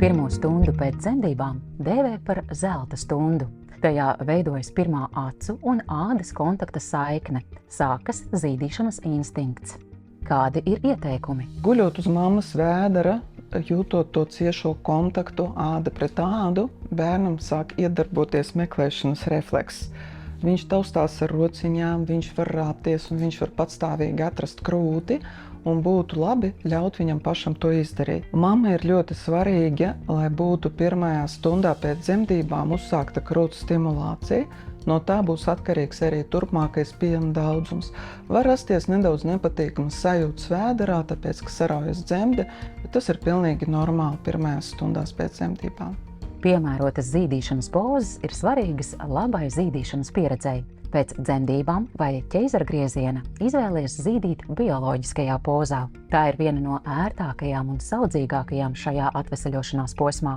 Pirmo stundu pēc dzemdībām dēvē par zelta stundu. Tajā veidojas pirmā acu un ādas kontakta saikne, sākas zīdīšanas instinkts. Kādi ir ieteikumi? Guļot uz mammas vēdera, jūtot to ciešo kontaktu āda pret ādu, bērnam sāk iedarboties meklēšanas refleks. Viņš taustās ar rociņām, viņš var rāpties un viņš var patstāvīgi atrast krūti, un būtu labi ļaut viņam pašam to izdarīt. Mamma ir ļoti svarīga, lai būtu pirmajā stundā pēc dzemdībām uzsākta krūts stimulācija. No tā būs atkarīgs arī turpmākais piena daudzums. Var rasties nedaudz nepatīkams sajūtas vēderā, tāpēc, ka saraujas dzemde, bet tas ir pilnīgi normāli pirmajās stundās pēc dzemdībām. Piemērotas zīdīšanas pozas ir svarīgas labai zīdīšanas pieredzei. Pēc dzemdībām vai ķeizargrieziena izvēlies zīdīt bioloģiskajā pozā. Tā ir viena no ērtākajām un saudzīgākajām šajā atveseļošanās posmā.